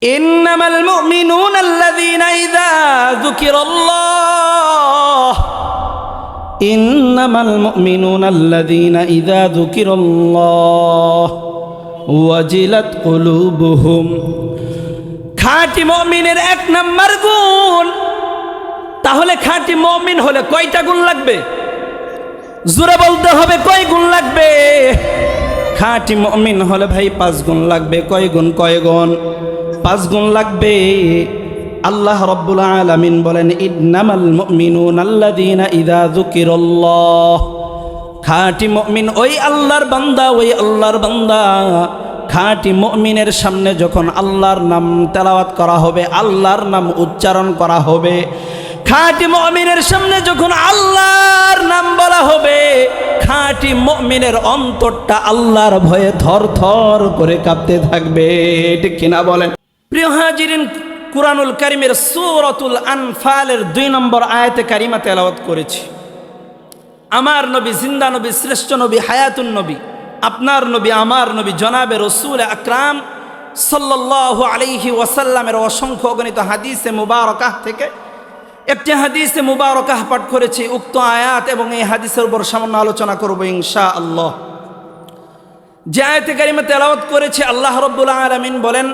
ইন্নামাল মুমিনুনা আল্লাযীনা ইযা যুকিরাল্লাহ ইন্নামাল মুমিনুনা আল্লাযীনা ইযা যুকিরাল্লাহ ওয়াজিলাত কুলুবুহুম। খাঁটি মুমিনের এক নাম্বার গুণ। তাহলে খাঁটি মুমিন হলে কয়টা গুণ লাগবে? জোরে বলতে হবে, কয় গুণ লাগবে? খাঁটি মুমিন হলে ভাই 5 গুণ লাগবে। কয় গুণ? 5 গুণ লাগবে। আল্লাহ রাব্বুল আলামিন বলেন, ইন্নামাল মুমিনুনা আল্লাযীনা ইযা যুকিরাল্লাহ। খাঁটি মুমিন ওই আল্লাহর বান্দা, খাঁটি মুমিনের সামনে যখন আল্লাহর নাম তেলাওয়াত করা হবে, আল্লাহর নাম উচ্চারণ করা হবে, খাঁটি মুমিনের সামনে যখন আল্লাহর নাম বলা হবে, খাঁটি মুমিনের অন্তরটা আল্লাহর ভয়ে থরথর করে কাঁপতে থাকবে। ঠিক কিনা বলেন? প্রিয় হাজিরিন, কুরআনুল কারীমের সূরাতুল আনফালের 2 নম্বর আয়াতে কারিমা তেলাওয়াত করেছি। আমার নবী, জিন্দা নবী, শ্রেষ্ঠ নবী, হায়াতুন নবী, আপনার নবী, আমার নবী, জনাবে রসুল আকরাম সাল্লাল্লাহু আলাইহি ওয়াসাল্লামের অসংখ্য অগণিত হাদিসে মুবারাকাহ থেকে একটি হাদিসে মুবারাকাহ পাঠ করেছি। উক্ত আয়াত এবং এই হাদিসের উপর সামান্য আলোচনা করব ইনশাআল্লাহ। যে আয়াতে কারিমা তেলাওয়াত করেছি, আল্লাহ রাব্বুল আলামিন বলেন,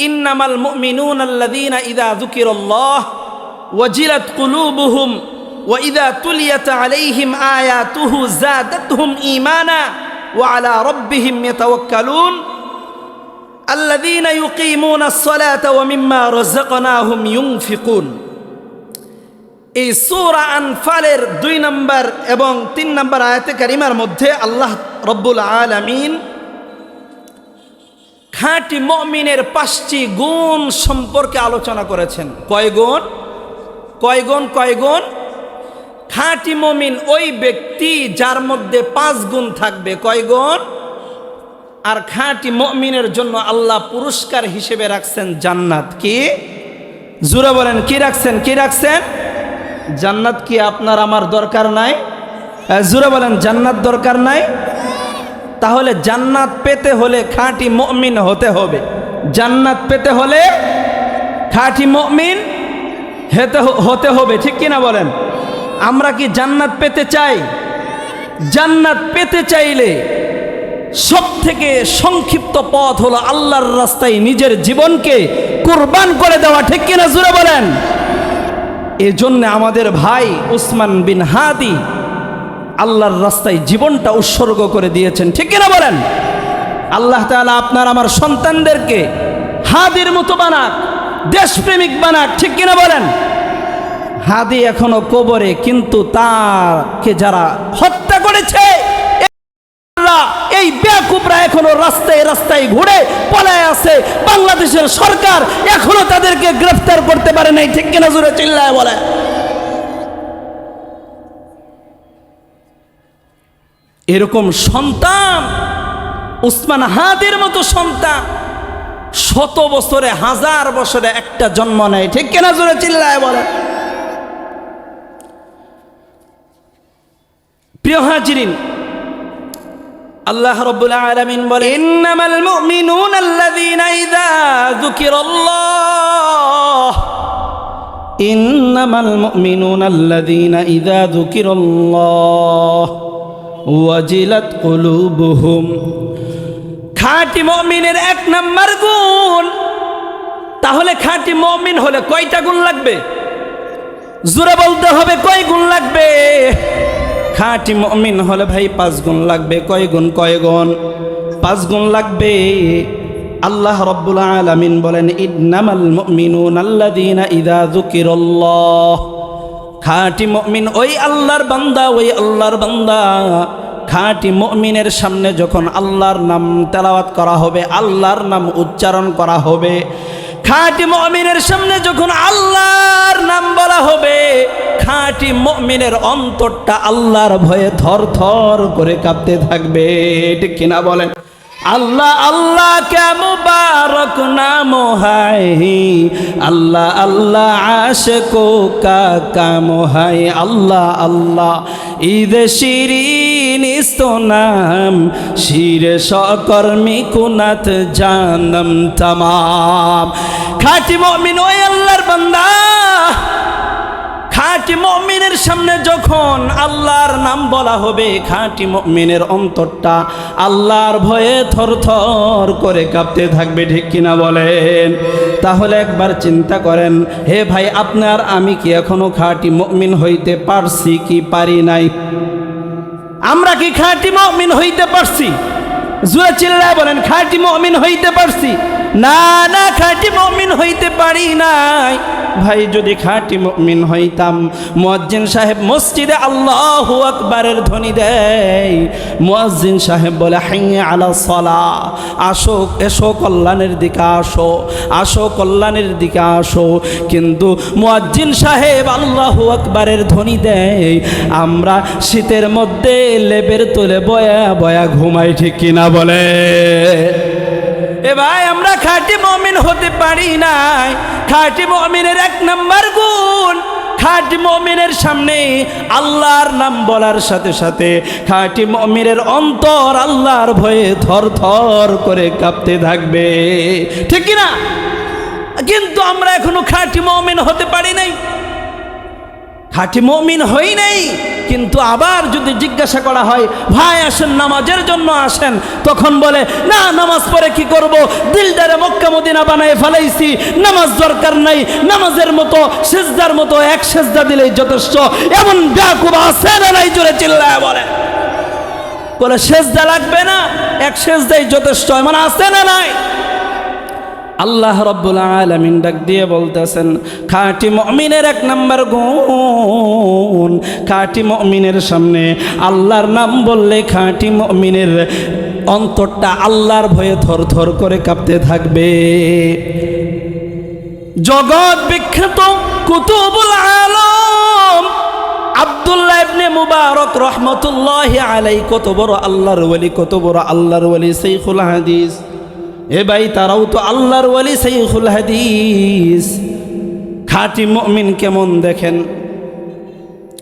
ইন্নামাল মুমিনুনা আল্লাযীনা ইযা যুকিরাল্লাহ ওয়াজিলাত কুলুবুহুম ওয়া ইযা তুলিয়াত আলাইহিম আয়াতুহু যাদাতহুম ঈমানা ওয়া আলা রাব্বিহিম ইয়াতাওয়াক্কালুন আল্লাযীনা ইউকিমুনাস সালাতা ওয়া মিম্মা রাযাকনাহুম ইউনফিকুন। এই সূরা আনফালের 2 নম্বর এবং 3 নম্বর আয়াতে কারিমার মধ্যে আল্লাহ রাব্বুল আলামিন খাঁটি মুমিনের 5টি গুণ সম্পর্কে আলোচনা করেছেন। কয় গুণ? খাঁটি মুমিন ওই ব্যক্তি যার মধ্যে 5 গুণ থাকবে। কয় গুণ? আর খাঁটি মুমিনের জন্য আল্লাহ পুরস্কার হিসেবে রাখছেন জান্নাত। কি? জোরে বলেন, কি রাখছেন? জান্নাত। কি আপনার আমার দরকার নাই? জোরে বলেন, জান্নাত দরকার নাই? তাহলে জান্নাত পেতে হলে খাঁটি মুমিন হতে হবে। জান্নাত পেতে হলে খাঁটি মুমিন হতে হবে। ঠিক কিনা বলেন? আমরা কি জান্নাত পেতে চাই? জান্নাত পেতে চাইলে সব থেকে সংক্ষিপ্ত পথ হলো আল্লাহর রাস্তায় নিজের জীবনকে কুরবান করে দেওয়া। ঠিক কিনা জোরে বলেন? এজন্য আমাদের ভাই উসমান বিন হাদি আল্লাহর রাস্তায় জীবনটা উৎসর্গ করে দিয়েছেন। ঠিক কিনা বলেন? আল্লাহ তাআলা আপনার আমার সন্তানদেরকে হাদির মতো বানাক, দেশপ্রেমিক বানাক। ঠিক কিনা বলেন? হাদি এখনো কবরে, কিন্তু তাকে যারা হত্যা করেছে এই বেয়াকুবরা এখনো রাস্তায় ঘুরে পলায় আছে। বাংলাদেশের সরকার এখনো তাদেরকে গ্রেফতার করতে পারে নাই। ঠিক কিনা জোরে চিল্লায় বলে? এরকম সন্তান, উসমান হাদির মতো সন্তান 100 বছরে, 1000 বছরে একটা জন্ম নেয়। ঠিক কিনা জোরে চিল্লায় বলে? প্রিয় হাজিরিন, আল্লাহ রাব্বুল আলামিন বলেন, ইন্নামাল মুমিনুনা আল্লাযীনা ইযা যুকিরাল্লাহ ইন্নামাল মুমিনুনা আল্লাযীনা ইযা যুকিরাল্লাহ ওয়াজিলাত কুলুবুহুম। খাঁটি মুমিনের 1 নাম্বার গুণ। তাহলে খাঁটি মুমিন হলে কয়টা গুণ লাগবে? জোরে বলতে হবে, কয় গুণ লাগবে? খাঁটি মুমিন হলে ভাই 5 গুণ লাগবে। কয় গুণ? 5 গুণ লাগবে। আল্লাহ রাব্বুল আলামিন বলেন, ইন্নামাল মুমিনুনা আল্লাযীনা ইযা যুকিরাল্লাহ। খাঁটি মুমিন ওই আল্লাহর বান্দা, খাঁটি মুমিনের সামনে যখন আল্লাহর নাম তেলাওয়াত করা হবে, আল্লাহর নাম উচ্চারণ করা হবে, খাঁটি মুমিনের সামনে যখন আল্লাহর নাম বলা হবে, খাঁটি মুমিনের অন্তরটা আল্লাহর ভয়ে থরথর করে কাঁপতে থাকবে। ঠিক কিনা বলেন? আল্লাহ আল্লাহ কে মুবারক নাম হায়, আল্লাহ আল্লাহ আশিকো কা কাম হায়, আল্লাহ আল্লাহ ঈদ শিরিন نیست و نم شیر شاکرمی کند جانم تمام খাঁটি মুমিন ওই আল্লাহর বান্দা খাঁটি মুমিনের সামনে যখন আল্লাহর নাম বলা হবে খাঁটি মুমিনের অন্তরটা আল্লাহর ভয়ে থরথর করে কাঁপতে থাকবে ঠিক কিনা বলেন তাহলে একবার চিন্তা করেন হে ভাই আপনার আমি কি এখনো খাঁটি মুমিন হইতে পারছি কি পারি নাই আমরা কি খাঁটি মুমিন হইতে পারছি জোরে চিল্লায় বলেন খাঁটি মুমিন হইতে পারছি না না খাঁটি মুমিন হইতে পারি নাই ভাই যদি খাঁটি মুমিন হইতাম মুয়াজ্জিন সাহেব মসজিদে আল্লাহু আকবারের ধ্বনি দেয় মুয়াজ্জিন সাহেব বলে হাইয়া আলা সালাহ আসো এসো কল্যাণের দিকে আসো আসো কল্যাণের দিকে আসো কিন্তু মুয়াজ্জিন সাহেব আল্লাহু আকবারের ধ্বনি দেয় আমরা শীতের মধ্যে লেবের তোলে বয়া বয়া ঘুমাই ঠিক কিনা বলে এ ভাই আমরা খাঁটি মুমিন হতে পারি নাই খাঁটি মুমিনের এক নাম্বার গুণ খাঁটি মুমিনের সামনে আল্লাহর নাম বলার সাথে সাথে খাঁটি মুমিনের অন্তর আল্লাহর ভয়ে থরথর করে কাঁপতে থাকবে ঠিক কি না কিন্তু আমরা এখনো খাঁটি মুমিন হতে পারি নাই খাঁটি মুমিন হই নাই কিন্তু আবার যদি জিজ্ঞাসা করা হয় ভাই আসেন নামাজের জন্য আসেন তখন বলে না নামাজ পড়ে কি করব দিলদারে মক্কা মদিনা বানায় ফেলাইছি নামাজ দরকার নাই নামাজের মতো সিজদার মতো এক সিজদা দিলেই যথেষ্ট এমন বেয়াকুব আছে না নাই জোরে চিল্লায় বলে সিজদা লাগবে না এক সিজদাই যথেষ্ট এমন আছে না নাই আল্লাহ রাব্বুল আলামিন ডাক দিয়ে বলতেছেন খাঁটি মুমিনের এক নাম্বার গুণ খাঁটি মুমিনের সামনে আল্লাহর নাম বললে খাঁটি মুমিনের অন্তরটা আল্লাহর ভয়ে থরথর করে কাঁপতে থাকবে জগৎ বিখ্যাত কুতুবুল আলম আব্দুল্লাহ ইবনে মুবারক রহমতুল্লাহি আলাইহি কত বড় আল্লাহর ওলি কত বড় আল্লাহর ওলি শাইখুল হাদিস এ ভাই তারাও তো আল্লাহর ওলি শাইখুল হাদিস খাঁটি মুমিন কেমন দেখেন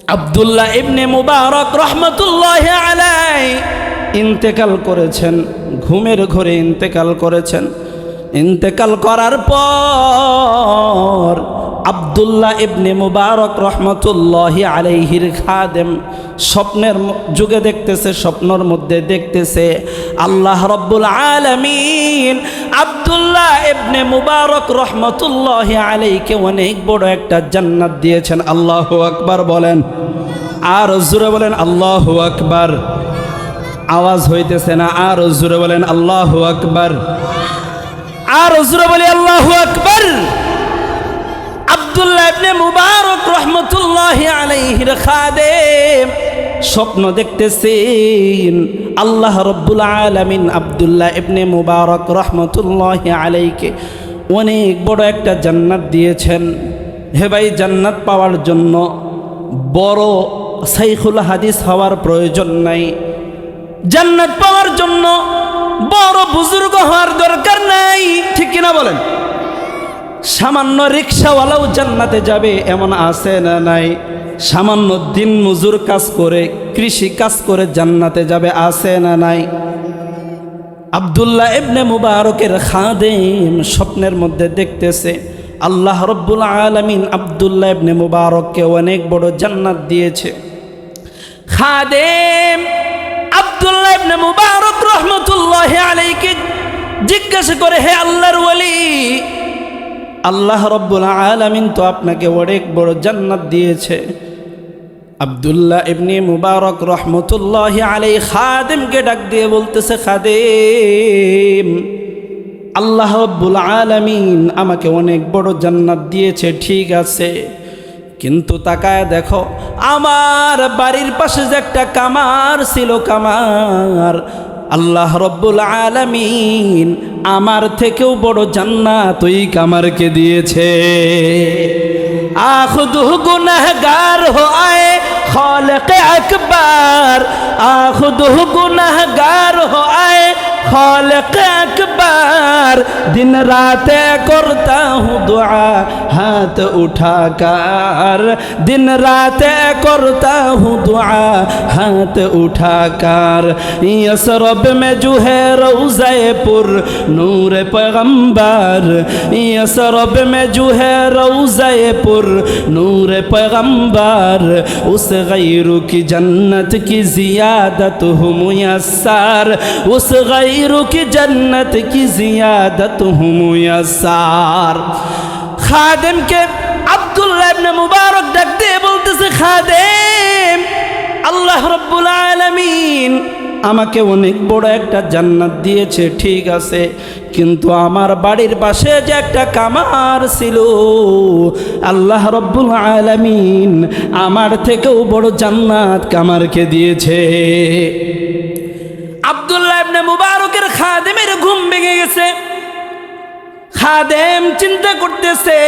আব্দুল্লাহ ইবনে মুবারক রহমতুল্লাহি আলাইহি ইন্তেকাল করেছেন ঘুমের ঘরে ইন্তেকাল করেছেন ইন্তেকাল করার পর আব্দুল্লাহ ইবনে মুবারক রহমতুল্লাহি আলাইহির খাদেম স্বপ্নের যুগে দেখতেছে স্বপ্নের মধ্যে দেখতেছে আল্লাহ রাব্বুল আলামিন আব্দুল্লাহ ইবনে মুবারক রহমতুল্লাহি আলাইহিকে অনেক বড় একটা জান্নাত দিয়েছেন আল্লাহু আকবার বলেন আর জোরে বলেন আল্লাহু আকবার আওয়াজ হইতেছে না আর জোরে বলেন আল্লাহু আকবার আর জোরে বলি আল্লাহু আকবার আব্দুল্লাহ ইবনে মুবারক রহমতুল্লাহি আলাইহির খাদেম স্বপ্ন দেখতেছেন আল্লাহ রাব্বুল আলামিন আব্দুল্লাহ ইবনে মুবারক রহমতুল্লাহি আলাইহিকে অনেক বড় একটা জান্নাত দিয়েছেন হে ভাই জান্নাত পাওয়ার জন্য বড় শাইখুল হাদিস হওয়ার প্রয়োজন নাই জান্নাত পাওয়ার জন্য বড় বুজুর্গ হওয়ার দরকার নাই ঠিক কিনা বলেন সামান্য রিকশাওয়ালাও জান্নাতে যাবে এমন আছে না নাই সামান্য দিন মজুর কাজ করে কৃষি কাজ করে জান্নাতে যাবে আছে না নাই আব্দুল্লাহ ইবনে মুবারকের খাদেম স্বপ্নের মধ্যে দেখতেছে আল্লাহ রাব্বুল আলামিন আব্দুল্লাহ ইবনে মুবারককে অনেক বড় জান্নাত দিয়েছে খাদেম আব্দুল্লাহ ইবনে মুবারক রহমতুল্লাহি আলাইহিকে জিজ্ঞাসা করে হে আল্লাহর ওলি আল্লাহ রাব্বুল আলামিন তো আপনাকে অনেক বড় জান্নাত দিয়েছে আব্দুল্লাহ ইবনে মুবারক রহমতুল্লাহি আলাইহি খাদেমকে ডাক দিয়ে বলতেছে খাদেম আল্লাহ রাব্বুল আলামিন আমাকে অনেক বড় জান্নাত দিয়েছে ঠিক আছে কিন্তু তাকায় দেখো আমার বাড়ির পাশে যে একটা কামার ছিল কামার আল্লাহ রাব্বুল আলামিন আমার থেকেও বড় জান্নাত ওই কামারকে দিয়েছে আখুদু গুনাহগার হো আয়ে খালিক আকবার আখুদু গুনাহগার হো আয়ে खालिक अकबर, दिन रात करता हूँ दुआ हाथ उठाकर, दिन रात करता हूँ दुआ हाथ उठाकर। यसरब में जो है रौज़े पुर नूर पैगम्बर, यसरब में जो है रौज़े पुर नूर पैगम्बर, उस गैरू की जन्नत की ज़ियादत हो मुयस्सर, उस गैरू की जन्नत की ज़ियादत हो मुयस्सर। खादिम के अब्दुल्लाह इब्ने मुबारक डाक দিয়ে বলতেছে, খাদেম, আল্লাহ রব্বুল আলামিন আমাকে অনেক বড় একটা জান্নাত দিয়েছে, ঠিক আছে, কিন্তু আমার বাড়ির পাশে যে একটা কামার ছিল, আল্লাহ রব্বুল আলামিন আমার থেকেও বড় জান্নাত কামারকে দিয়েছে। আব্দুল্লাহ ইবনে মুবারকের খাদেমের ঘুম ভেঙে গেছে। খাদেম চিন্তা করতেছে,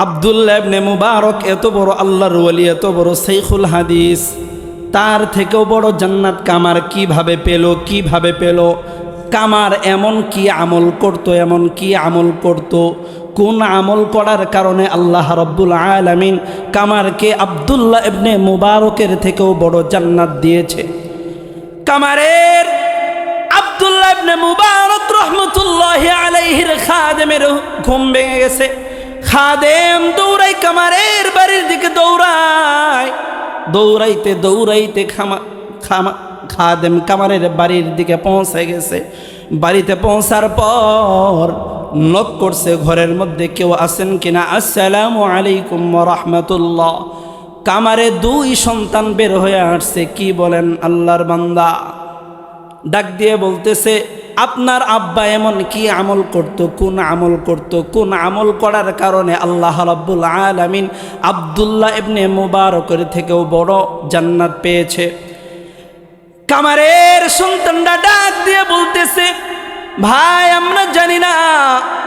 আব্দুল্লাহ ইবনে মুবারক এত বড় আল্লাহর ওলি, এত বড় শাইখুল হাদিস, তার থেকেও বড় জান্নাত কামার কিভাবে পেল, কিভাবে পেল? কামার এমন কি আমল করত, এমন কি আমল করত, কোন আমল করার কারণে আল্লাহ রব্বুল আলামিন কামারকে আব্দুল্লাহ ইবনে মুবারকের থেকেও বড় জান্নাত দিয়েছে? কামারের আব্দুল্লাহ ইবনে মুবারক রহমতুল্লাহি আলাইহির খাদেমের ঘুম ভেঙে গেছে। খাদেম দৌড়াই কামারের বাড়ির দিকে দৌড়ায়, দৌড়াইতে দৌড়াইতে খাদেম কামারের বাড়ির দিকে পৌঁছে গেছে। বাড়িতে পৌঁছার পর নক করছে, ঘরের মধ্যে কেউ আছেন কিনা? আসসালামু আলাইকুম ওয়া রাহমাতুল্লাহ। কামারে দুই সন্তান বের হয়ে আসছে। কি বলেন আল্লাহর বান্দা? ডাক দিয়ে বলতেছে, আপনার আব্বা এমন কি আমল করত, কোন আমল করত, কোন আমল করার কারণে আল্লাহ রাব্বুল আলামিন আব্দুল্লাহ ইবনে মুবারকের থেকেও বড় জান্নাত পেয়েছে? কামারের সন্তানরা ডাক দিয়ে বলতেছে, ভাই আমরা জানি না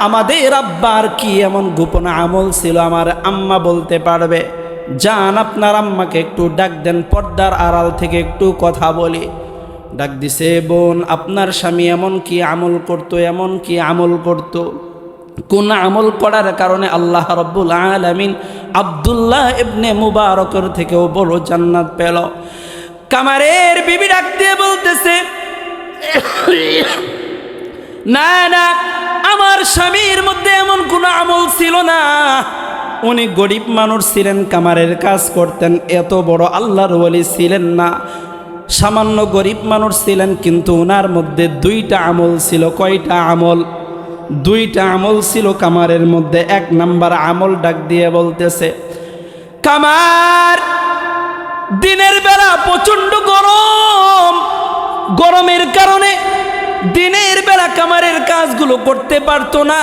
আমাদের আব্বার কি এমন গোপন আমল ছিল, আমার আম্মা বলতে পারবে। যান আপনার আম্মাকে একটু ডাক দেন, পর্দার আড়াল থেকে একটু কথা বলি। ডাক দিছে, বোন আপনার স্বামী এমন কি আমল করত, এমন কি আমল করত, কোন আমল করার কারণে আল্লাহ রাব্বুল আলামিন আব্দুল্লাহ ইবনে মুবারকের থেকেও বড় জান্নাত পেল? কামারের বিবি ডাক দিয়ে বলতেছে, না না, আমার স্বামীর মধ্যে এমন কোনো আমল ছিল না, উনি গরিব মানুষ ছিলেন, কামারের কাজ করতেন, এত বড় আল্লাহর ওলি ছিলেন না, সামান্য গরিব মানুষ ছিলেন, কিন্তু ওনার মধ্যে দুইটা আমল ছিল। কয়টা আমল? দুইটা আমল ছিল কামারের মধ্যে। এক নাম্বার আমল ডাক দিয়ে বলতেছে, কামার দিনের বেলা প্রচণ্ড গরম, গরমের কারণে দিনের বেলা কামারের কাজগুলো করতে পারতো না,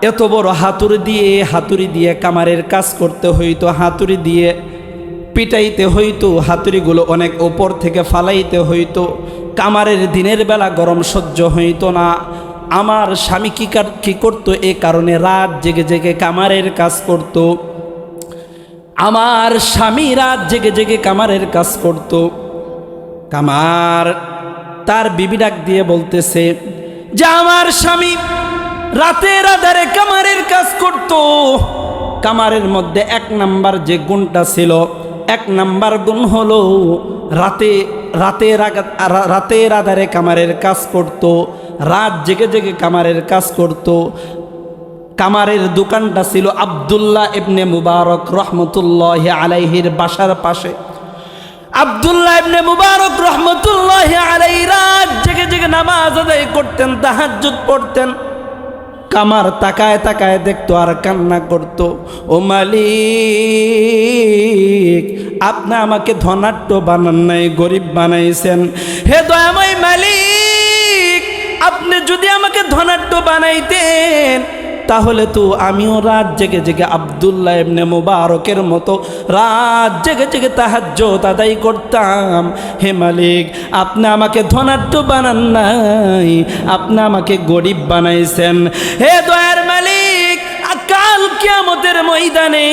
এত বড় হাতুড়ি দিয়ে কামারের কাজ করতে হইতো, হাতুড়ি দিয়ে পিটাইতে হইতো, হাতুড়িগুলো অনেক ওপর থেকে ফালাইতে হইতো। কামারের দিনের বেলা গরম সহ্য হইতো না। আমার স্বামী কি করতো, এ কারণে রাত জেগে জেগে কামারের কাজ করত। আমার স্বামী রাত জেগে জেগে কামারের কাজ করত। কামার তার বিবি ডাক দিয়ে বলতেছে যে, আমার স্বামী রাতের আধারে কামারের কাজ করত। কামারের মধ্যে এক নাম্বার যে গুণটা ছিল, এক নাম্বার গুণ হলো রাতের আধারে কামারের কাজ করত, রাত জেগে জেগে কামারের কাজ করত। কামারের দোকানটা ছিল আব্দুল্লাহ ইবনে মুবারক রহমতুল্লাহি আলাইহির বাসার পাশে। আব্দুল্লাহ ইবনে মুবারক রহমতুল্লাহি আলাইহি রাত জেগে জেগে নামাজ আদায় করতেন, তাহাজ্জুদ পড়তেন। কামার তাকায় তাকায় দেখতো আর কান্না করত, ও মালিক, আপনি আমাকে ধনাঢ্য বানান নাই, গরিব বানাইছেন। হে দয়াময় মালিক, আপনি যদি আমাকে ধনাঢ্য বানাইতেন তাহলে তো আমিও রাত জেগে জেগে আব্দুল্লাহ ইবনে মুবারকের মতো রাত জেগে জেগে তাহাজ্জুদ আদায় করতাম। হে মালিক, আপনি আমাকে ধনাঢ্য বানান নাই, আপনি আমাকে গরিব বানাইছেন। হে দয়ার মালিক, কাল কিয়ামতের ময়দানে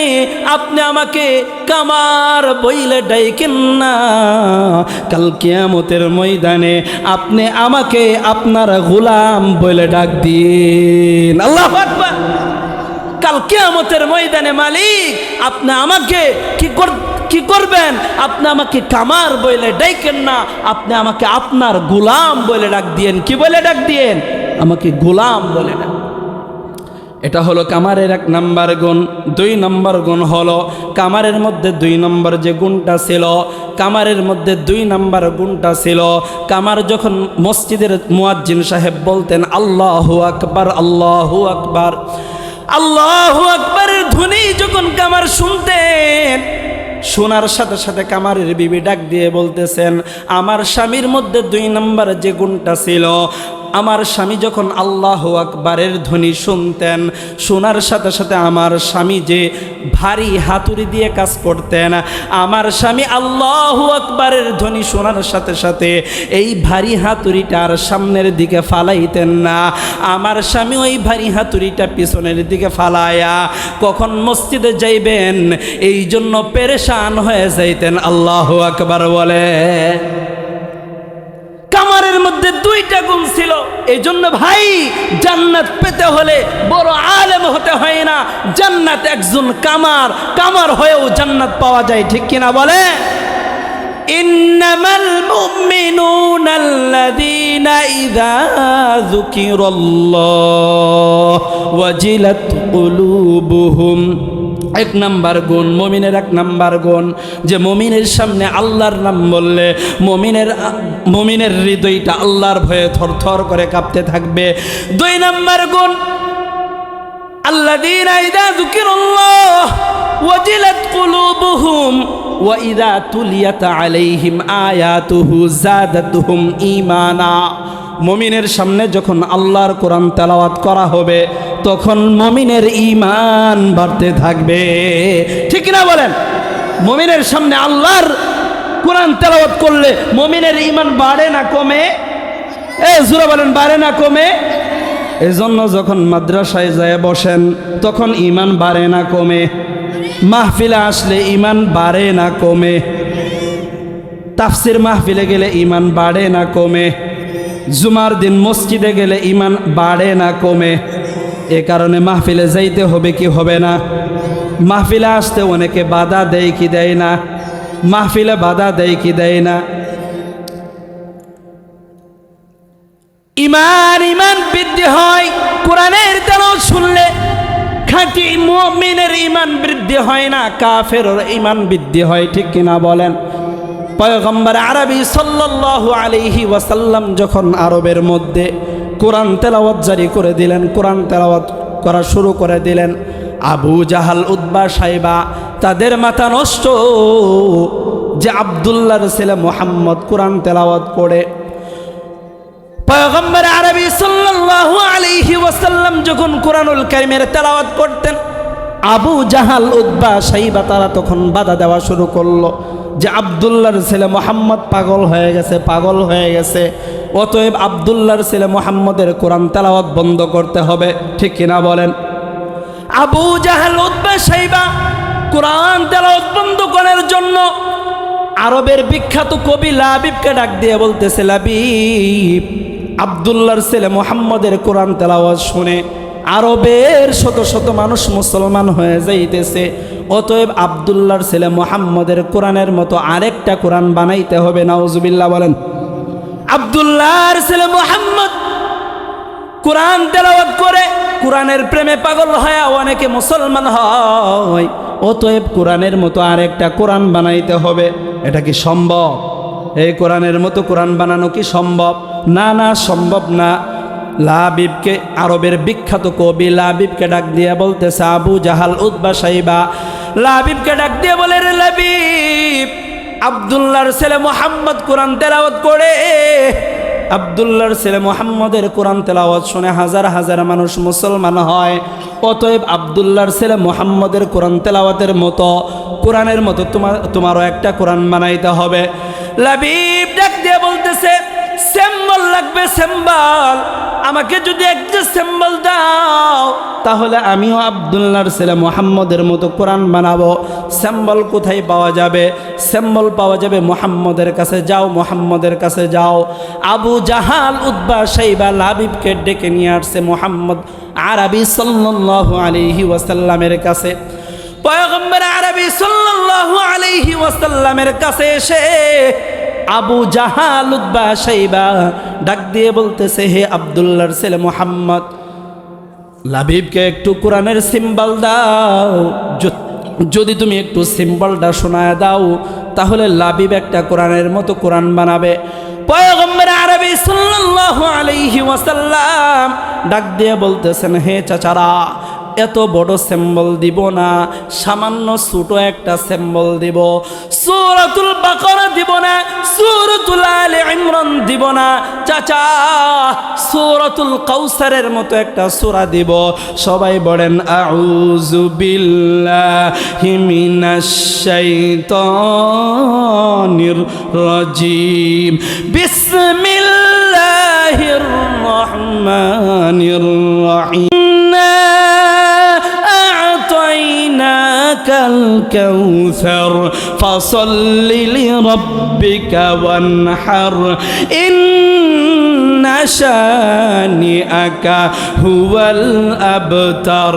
আপনি আমাকে কামার বইলে ডাইকেন না, কাল কিয়ামতের ময়দানে আপনি আমাকে আপনার গোলাম বলে ডাক দিন। আল্লাহু আকবার। কাল কিয়ামতের ময়দানে মালিক আপনি আমাকে কি করবেন? আপনি আমাকে কামার বলে ডাইকেন না, আপনি আমাকে আপনার গোলাম বলে ডাক দিয়েন। কি বলে ডাক দিয়েন? আমাকে গোলাম বলে ডাক। এটা হলো কামারের 1 নম্বর গুণ। 2 নম্বর গুণ হলো কামারের মধ্যে 2 নম্বর যে গুণটা ছিল, কামারের মধ্যে 2 নম্বর গুণটা ছিল, কামার যখন মসজিদের মুয়াজ্জিন সাহেব বলতেন আল্লাহু আকবার, আল্লাহু আকবার, আল্লাহু আকবারের ধ্বনি যখন কামার শুনতেন, শোনার সাথে সাথে কামারের বিবি ডাক দিয়ে বলতেছেন, আমার স্বামীর মধ্যে 2 নম্বর যে গুণটা ছিল, আমার স্বামী যখন আল্লাহু আকবারের ধ্বনি শুনতেন, শোনার সাথে সাথে আমার স্বামী যে ভারী হাতুড়ি দিয়ে কাজ করতেন, আমার স্বামী আল্লাহু আকবারের ধ্বনি শোনার সাথে সাথে এই ভারী হাতুড়িটার সামনের দিকে ফালাইতেন না, আমার স্বামী ওই ভারী হাতুড়িটা পিছনের দিকে ফালায়া কখন মসজিদে যাইবেন এই জন্য পেরেশান হয়ে যাইতেন। আল্লাহু আকবার বলে। কামারের মধ্যে 2টা গুণ ছিল। এই জন্য ভাই জান্নাত পেতে হলে বড় আলেম হতে হয় না, জান্নাত একজন কামার হয়েও জান্নাত পাওয়া যায়। ঠিক কিনা বলে? ইন্নামাল মুমিনুনা আল্লাযীনা ইযা যুকিরাল্লাহ ওয়াজিলাত কুলুবুহুম। 1 নম্বর গুণ, মুমিনের 1 নম্বর গুণ যে মুমিনের সামনে আল্লাহর নাম বললে মুমিনের হৃদয়টা আল্লাহর ভয়ে থরথর করে কাঁপতে থাকবে। 2 নম্বর গুণ আল্লাযীনা ইযা যুকিরাল্লাহ ওয়াজিলাত কুলুবুহুম ওয়া ইযা তুলিয়াত আলাইহিম আয়াতুহু যাদাতুহুম ঈমানা। মুমিনের সামনে যখন আল্লাহর কোরআন তেলাওয়াত করা হবে তখন মুমিনের ঈমান বাড়তে থাকবে। ঠিক না বলেন? মুমিনের সামনে আল্লাহর কোরআন তেলাওয়াত করলে মুমিনের ঈমান বাড়ে না কমে? জোরে বলেন, বাড়ে না কমে? এজন্য যখন মাদ্রাসায় যায় বসেন তখন ঈমান বাড়ে না কমে? মাহফিলে আসলে ঈমান বাড়ে না কমে? তাফসির মাহফিলে গেলে ঈমান বাড়ে না কমে? জুমার দিন মসজিদে গেলে ঈমান বাড়ে না কমে? এ কারণে মাহফিলে যাইতে হবে কি হবে না? মাহফিলে আসতে অনেকে বাধা দেয় কি দেয় না? মাহফিলে বাধা দেয় কি দেয় না? ঈমান বৃদ্ধি হয় কোরআনের তেলাওয়াত শুনলে। খাঁটি মুমিনের ঈমান বৃদ্ধি হয় না, কাফেরের ঈমান বৃদ্ধি হয়। ঠিক কিনা বলেন? পয়গম্বর আরবি সাল্লাল্লাহু আলাইহি ওয়াসাল্লাম যখন আরবের মধ্যে কোরআন তেলাওয়াত জারি করে দিলেন, কোরআন তেলাওয়াত করা শুরু করে দিলেন, আবু জাহাল, উতবা, সাইবা তাদের মাথা নষ্ট যে আব্দুল্লাহর ছেলে মুহাম্মদ কোরআন তেলাওয়াত করে। পয়গম্বর আরবি সাল্লাল্লাহু আলাইহি ওয়াসাল্লাম যখন কোরআনুল কারীমের তেলাওয়াত করতেন, আবু জাহাল, উতবা, সাইবা তারা তখন বাধা দেওয়া শুরু করলো যে আব্দুল্লাহর ছেলে মুহাম্মদ পাগল হয়ে গেছে, পাগল হয়ে গেছে, অতএব আব্দুল্লাহর ছেলে মুহাম্মদের কোরআন তেলাওয়াত বন্ধ করতে হবে। ঠিক কিনা বলেন? আবু জাহাল, উতবা, সাইবা কোরআন তেলাওয়াত বন্ধ করার জন্য আরবের বিখ্যাত কবি লাবিবকে ডাক দিয়ে বলতেছে, লাবিব, আব্দুল্লাহর ছেলে মুহাম্মদের কোরআন তেলাওয়াত শুনে আরবের শত শত মানুষ মুসলমান হয়ে যাইতেছে, অতএব আব্দুল্লাহর ছেলে মুহাম্মদের কোরআনের মতো আরেকটা কোরআন বানাইতে হবে। নাউজুবিল্লাহ বলেন। আব্দুল্লাহর ছেলে মুহাম্মদ কোরআন তেলাওয়াত করে কোরআনের প্রেমে পাগল হয়ে অনেকে মুসলমান হয়, অতএব কোরআনের মতো আরেকটা কোরআন বানাইতে হবে। এটা কি সম্ভব? এই কোরআনের মতো কোরআন বানানো কি সম্ভব? না, না, সম্ভব না। লাবিবকে, আরবের বিখ্যাত কবি লাবিবকে ডাক দিয়ে বলতেছে, আবু জাহাল, উতবা, সাইবা লাবিবকে ডাক দিয়ে বলে, রে লাবিব, আব্দুল্লাহর ছেলে মুহাম্মদ কোরআন তেলাওয়াত করে, আব্দুল্লাহর ছেলে মুহাম্মদের কোরআন তেলাওয়াত শুনে হাজার হাজার মানুষ মুসলমান হয়, অতএব আব্দুল্লাহর ছেলে মুহাম্মদের কোরআন তেলাওয়াতের মতো কোরআনের মতো তোমারও একটা কোরআন বানাইতে হবে। লাবিব ডাক দিয়ে বলতেছে, সিম্বল লাগবে, সিম্বল, আমাকে যদি একটা সিম্বল দাও তাহলে আমিও আব্দুল্লাহর ছেলে মুহাম্মদের মতো কোরআন বানাবো। সিম্বল কোথায় পাওয়া যাবে? সিম্বল পাওয়া যাবে মুহাম্মদের কাছে যাও, মুহাম্মদের কাছে যাও। আবু জাহাল, উতবা, শাইবা, লাবিবকে ডেকে নিয়ে আসছে মুহাম্মদ আরবি সাল্লাল্লাহু আলাইহি ওয়াসাল্লামের কাছে। পয়গম্বর আরবি সাল্লাল্লাহু আলাইহি ওয়াসাল্লামের কাছে এসে আবু জাহাল, উতবা, শাইবা ডাক দিয়ে বলতেছে, হে আব্দুল্লাহর ছেলে মুহাম্মদ, লাবিবকে একটু কোরআনের সিম্বল দাও। যদি তুমি একটু সিম্বলটা শোনায় দাও তাহলে লাবিব একটা কোরআনের মতো কোরআন বানাবে। পয়গম্বর আরবি সাল্লাল্লাহু আলাইহি ওয়াসাল্লাম ডাক দিয়ে বলতেছেন, হে চাচারা, এত বড় সিম্বল দিব না, সামান্য ছোট একটা সিম্বল দিব। সূরাতুল বাকারা দিব না, সূরাতুল আলে ইমরান দিব না, চাচা সূরাতুল কাউসারের মতো একটা সূরা দিব। সবাই বলেন আউযু বিল্লাহি মিনাশ শাইতানির রাজিম, বিসমিল্লাহির রহমানির রহিম। الكوثر فصل لربك وانحر إن شانئك هو الأبتر।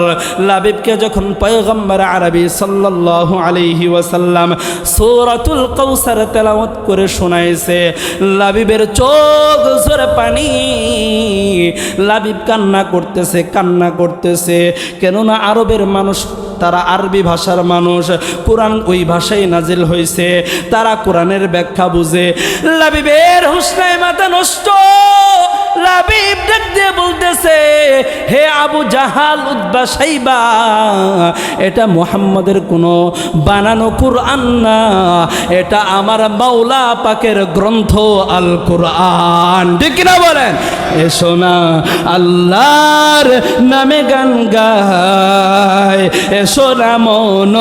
লাবিবকে যখন পয়গম্বর আরবি সাল্লাল্লাহু আলাইহি ওয়াসাল্লাম সূরাতুল কাউসার তেলাওয়াত করে শোনাইছে, লাবিবের চোখ ঝরে পানি। লাবিব কান্না করতেছে, কেননা আরবের মানুষ, তারা আরবি ভাষার মানুষ, কোরআন ওই ভাষায় নাজিল হয়েছে, তারা কোরআনের ব্যাখ্যা বুঝে। লাবিবের হুশনায় মাথা নষ্ট। লাবিব ডাক দিয়ে বলতেছে, হে আবু জাহাল, উতবা, শাইবা, এটা মুহাম্মদের কোনো বানানো কোরআন না, এটা আমার মাওলা পাকের গ্রন্থ আল কোরআন। ঠিক কিনা বলেন? এসো না আল্লাহর নামে গান গায়, এসো না মন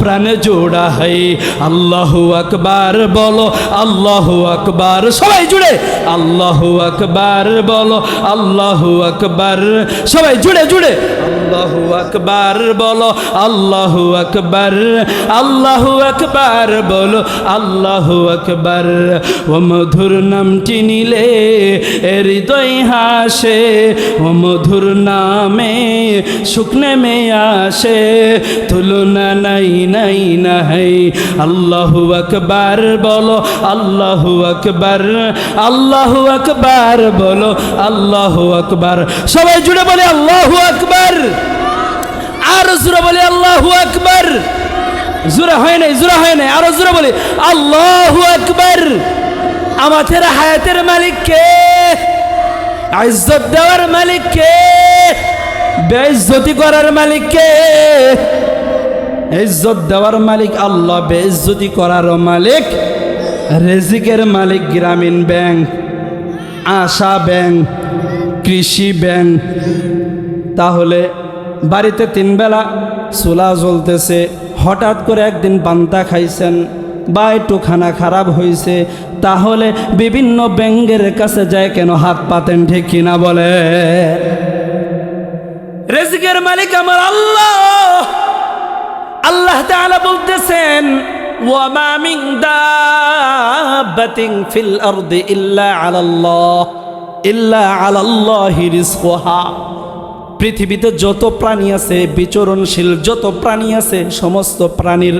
প্রাণে জোড়া হাই। আল্লাহু আকবার বলো, আল্লাহু আকবার, সবাই জুড়ে আল্লাহু আকবার বলো, আল্লাহু আকবার, সবাই জুড়ে আল্লাহু আকবার বলো, আল্লাহু আকবার, আল্লাহু আকবার বলো, আল্লাহু আকবার। ও মধুর নামটি নিলে হৃদয় হাসে, ও মধুর নামে সুখ নেমে আসে, তুলনা নাই নাই নাই। আল্লাহু আকবার বলো, আল্লাহু আকবার, আল্লাহু আকবার বলো, আল্লাহু আকবার। সবাই জুড়ে বলে আল্লাহু আকবার, আর জোরে বলে আল্লাহু আকবার। জোরে হয় নাই, আরো জোরে বলে আল্লাহু আকবার। আমাদের হায়াতের মালিক কে? ইজ্জত দেওয়ার মালিক কে? বেইজ্জতি করার মালিক কে? ইজ্জত দেওয়ার মালিক আল্লাহ, বেইজ্জতি করার মালিক রিজিকের মালিক গ্রামীণ ব্যাংক, আশা ব্যাংক, কৃষি ব্যাংক। তাহলে বাড়িতে 3 বেলা চুলা জ্বলতেছে, হঠাৎ করে একদিন পান্তা খাইছেন বা একটু খানা খারাপ হয়েছে, তাহলে বিভিন্ন ব্যাংকের কাছে যায় কেন হাত পাতেন? ঠিক কিনা বলে? রিজিকের মালিক আমার আল্লাহ। আল্লাহ তাআলা বলতেছেন, ওয়ামা মিন দাব্বাতিন ফিল আরদি ইল্লা আলাল্লাহি রিজকুহা। পৃথিবীতে যত প্রাণী আছে, বিচরণশীল যত প্রাণী আছে, সমস্ত প্রাণীর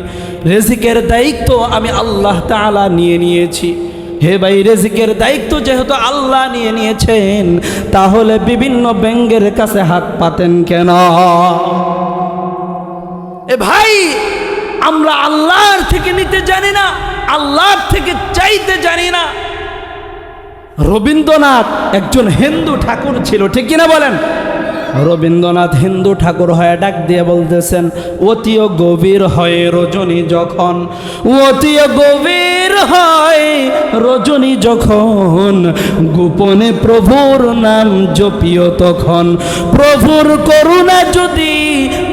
রিজিকের দায়িত্ব আমি আল্লাহ তাআলা নিয়ে নিয়েছি। হে ভাই, রিজিকের দায়িত্ব যেহেতু আল্লাহ নিয়ে নিয়েছেন, তাহলে বিভিন্ন ব্যাংকের কাছে হাত পাতেন কেন? এ ভাই, আমরা আল্লাহর থেকে নিতে জানি না, আল্লাহর থেকে চাইতে জানি না। রবীন্দ্রনাথ একজন হিন্দু ঠাকুর ছিল, ঠিক কিনা বলেন? রবীন্দ্রনাথ হিন্দু ঠাকুর হয়ে ডাক দিয়ে বলতেছেন, অতিও গভীর হয় রজনী যখন, অতিও গভীর হয় রজনী যখন, গোপনে প্রভুর নাম জপিও তখন, প্রভুর করুণা যদি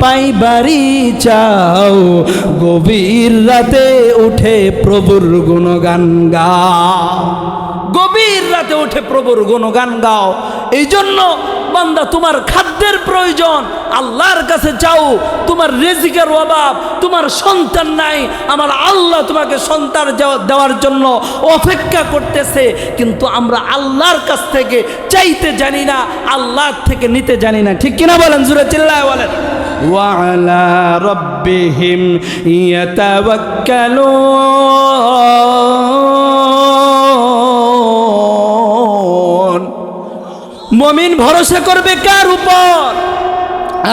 পাইবারি চাও, গভীর রাতে উঠে প্রভুর গুণগান গাও। গভীর রাতে উঠে প্রভুর গুণগান গাও। এই জন্য বান্দা তোমার খাদ্যের প্রয়োজন, আল্লাহর কাছে চাও। তোমার রিজিকের অভাব, তোমার সন্তান নাই, আমার আল্লাহ তোমাকে সন্তান দেওয়ার জন্য অপেক্ষা করতেছে। কিন্তু আমরা আল্লাহর কাছ থেকে চাইতে জানি না, আল্লাহর থেকে নিতে জানি না। ঠিক কিনা বলেন? জোরে চিল্লায় বলেন। وعلى ربهم يتوكلون মুমিন ভরসা করবে কার উপর?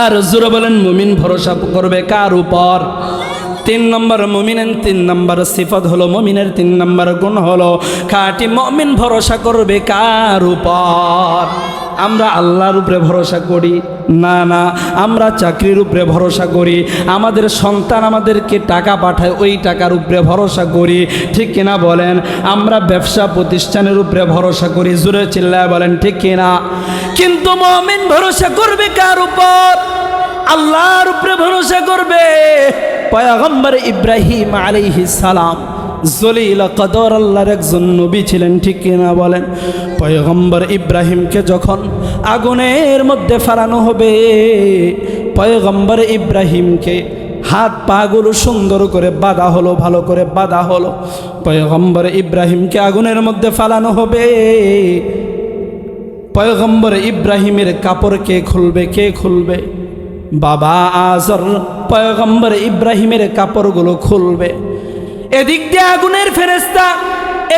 আর জোরে বলেন, মুমিন ভরসা করবে কার উপর? 3 নম্বর মুমিনের 3 নম্বর সিফত হলো, মুমিনের 3 নম্বর গুণ হলো খাঁটি মুমিন ভরসা করবে কার উপর? আমরা আল্লাহর উপরে ভরসা করি না, না আমরা চাকরির উপরে ভরসা করি, আমাদের সন্তান আমাদেরকে টাকা পাঠায় ওই টাকার উপরে ভরসা করি। ঠিক কিনা বলেন? আমরা ব্যবসা প্রতিষ্ঠানের উপরে ভরসা করি। জোরে চিল্লায় বলেন ঠিক কিনা? কিন্তু মুমিন ভরসা করবে কার উপর? আল্লাহর উপরে ভরসা করবে। পয়গম্বর ইব্রাহিম আলাইহিস সালাম জলিল কদর আল্লাহর একজন নবী ছিলেন। ঠিক কিনা বলেন? পয়গম্বর ইব্রাহিমকে যখন আগুনের মধ্যে ফেলানো হবে, পয়গম্বর ইব্রাহিমকে হাত পাগুলো সুন্দর করে বাঁধা হলো, ভালো করে বাঁধা হলো। পয়গম্বর ইব্রাহিমকে আগুনের মধ্যে ফেলানো হবে। পয়গম্বর ইব্রাহিমের কাপড় কে খুলবে? কে খুলবে? বাবা আজর পয়গম্বর ইব্রাহিমের কাপড়গুলো খুলবে। এদিক দিয়ে আগুনের ফেরেশতা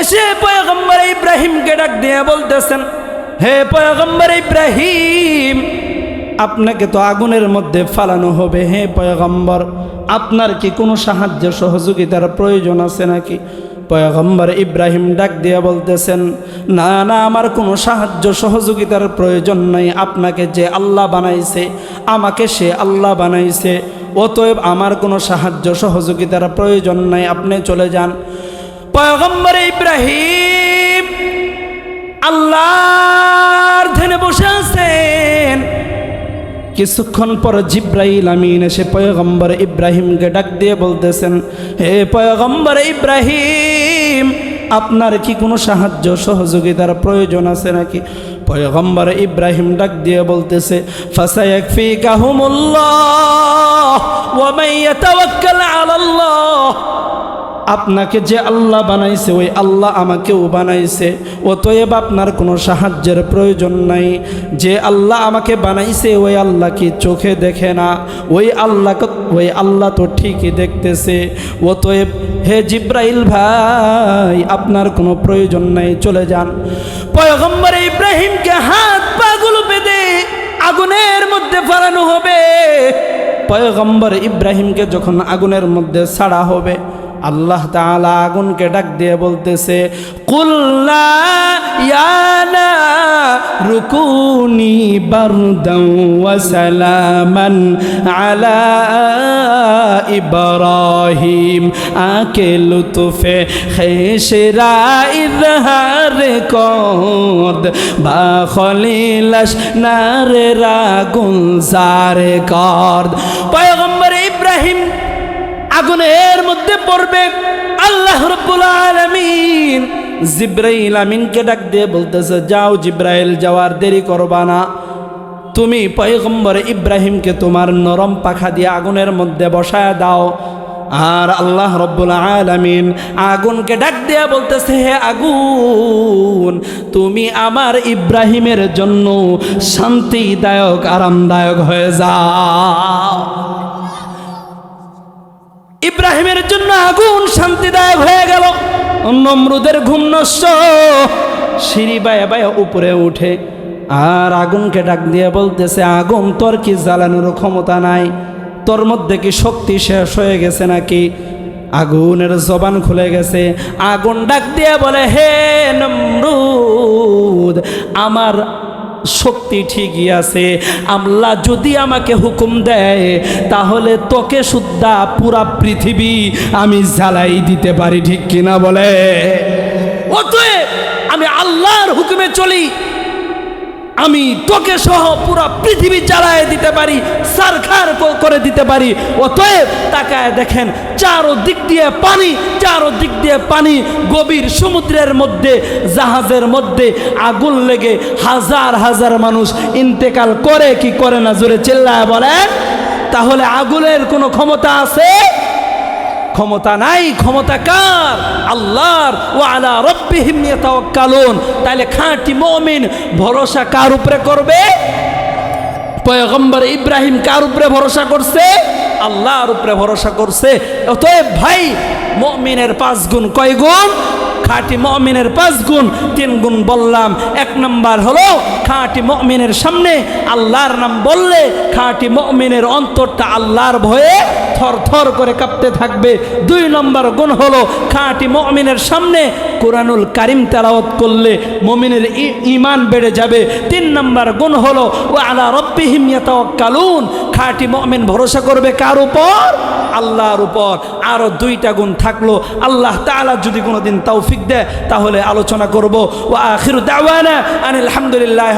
এসে পয়গম্বর ইব্রাহিমকে ডাক দিয়ে বলতেছেন, হে পয়গম্বর ইব্রাহিম, আপনাকে তো আগুনের মধ্যে ফালানো হবে। হে পয়গম্বর, আপনার কি কোনো সাহায্য সহযোগিতার প্রয়োজন আছে নাকি? পয়গম্বর ইব্রাহিম ডাক দিয়ে বলতেছেন, না না, আমার কোনো সাহায্য সহযোগিতার প্রয়োজন নাই। আপনাকে যে আল্লাহ বানাইছে, আমাকে সে আল্লাহ বানাইছে, অতএব আমার কোনো সাহায্য সহযোগিতার প্রয়োজন নাই, আপনি চলে যান। পয়গম্বর ইব্রাহিম আল্লাহর ধ্যানে বসে আছেন। কিছুক্ষণ পর জিব্রাইল আমিন এসে পয়গম্বর ইব্রাহিমকে ডাক দিয়ে বলতেছেন, হে পয়গম্বর ইব্রাহিম, আপনার কি কোনো সাহায্য সহযোগিতার প্রয়োজন আছে নাকি? পয়গম্বর ইব্রাহিম ডাক দিয়ে বলতেছে, ফাসায়াকফিকাহুমুল্লাহ ওয়া মান ইয়াতাওয়াক্কাল আলাল্লাহ। আপনাকে যে আল্লাহ বানাইছে ওই আল্লাহ আমাকেও বানাইছে, অতএব আপনার কোনো সাহায্যের প্রয়োজন নাই। যে আল্লাহ আমাকে বানাইছে ওই আল্লাহ কি চোখে দেখে না? ওই আল্লাহ তো ঠিকই দেখতেছে। অতএব হে জিব্রাইল ভাই, আপনার কোনো প্রয়োজন নাই, চলে যান। পয়গম্বর ইব্রাহিমকে হাত পাগুলো বেঁধে আগুনের মধ্যে ফেলানো হবে। পয়গম্বর ইব্রাহিমকে যখন আগুনের মধ্যে ছাড়া হবে, আল্লাহ তাআলা আগুনকে ডাক দিয়ে বলতেছে, কুল্লা ইয়া নারু কুনি বারদান ওয়া সালামান আলা ইব্রাহিম আকে লুতফে খেশরা ইজহার কদ বা খলিলাস নারে রাগুন জারে কদ। পয়গম্বর ইব্রাহিম আগুনের মধ্যে পড়বে। আল্লাহ রাব্বুল আলামিন জিব্রাইল আমিনকে ডাক দিয়ে বলতেছে, যাও জিব্রাইল, যাওয়ার দেরি করবা না। তুমি পয়গম্বর ইব্রাহিমকে তোমার নরম পাখা দিয়ে আগুনের মধ্যে বসায় দাও। আর আল্লাহ রাব্বুল আলামিন আগুনকে ডাক দিয়ে বলতেছে, হে আগুন, তুমি আমার ইব্রাহিমের জন্য শান্তিদায়ক আরামদায়ক হয়ে যাও। ইব্রাহিমের জন্য আগুন শান্তিদায়ক হয়ে গেল। নমরুদের ঘুম নষ্ট। সিঁড়ি বায়ে বায়ে উপরে উঠে আর আগুনকে ডাক দিয়ে বলতেছে, আগুন, তোর কি জ্বালানোর ক্ষমতা নাই? তোর মধ্যে কি শক্তি শেষ হয়ে গেছে নাকি? আগুনের জবান খুলে গেছে। আগুন ডাক দিয়ে বলে, হে নমরুদ, আমার শক্তি ঠিকই আছে। আল্লাহ যদি আমাকে হুকুম দেয় তাহলে তোকে সুদ্ধা পুরা পৃথিবী আমি জ্বালাই দিতে পারি। ঠিক কিনা বলে? অতএব আমি আল্লাহর হুকুমে চলি। আমি তোকে সহ পুরো পৃথিবী জ্বালায় দিতে পারি, সারখার করে দিতে পারি। অতএব তাকায় দেখেন চারদিক দিয়ে পানি, চারদিক দিয়ে পানি, গভীর সমুদ্রের মধ্যে জাহাজের মধ্যে আগুন লেগে হাজার হাজার মানুষ ইন্তেকাল করে কি করে না, জোরে চিল্লায় বলেন। তাহলে আগুনের কোনো ক্ষমতা আছে? ক্ষমতা নাই। ক্ষমতা কার? আল্লাহর। ওয়া আলা রাব্বিহিম ইয়াতাওয়াক্কালুন। তাহলে খাঁটি মুমিন ভরসা কার উপরে করবে? পয়গম্বর ইব্রাহিম কার উপরে ভরসা করছে? আল্লাহর উপরে ভরসা করছে। অতএব ভাই, মুমিনের 5 গুণ। কয় গুণ? খাঁটি মুমিনের 5 গুণ। 3 গুণ বললাম। 1 নাম্বার হলো খাঁটি মুমিনের সামনে আল্লাহর নাম বললে খাঁটি মুমিনের অন্তরটা আল্লাহর ভয়ে থরথর করে কাঁপতে থাকবে। 2 নম্বর গুণ হলো খাঁটি মুমিনের সামনে কোরআনুল কারীম তেলাওয়াত করলে মুমিনের ঈমান বেড়ে যাবে। 3 নম্বর গুণ হলো ওয়া আলা রাব্বিহিম ইয়াতাওয়াক্কালুন। খাঁটি মুমিন ভরসা করবে কার উপর? আল্লাহর উপর। আরো 2টা গুণ থাকলো, আল্লাহ তাআলা যদি কোনোদিন তৌফিক দেয় তাহলে আলোচনা করব। ওয়া আখিরু দাওয়ানা আনিল হামদুলিল্লাহি।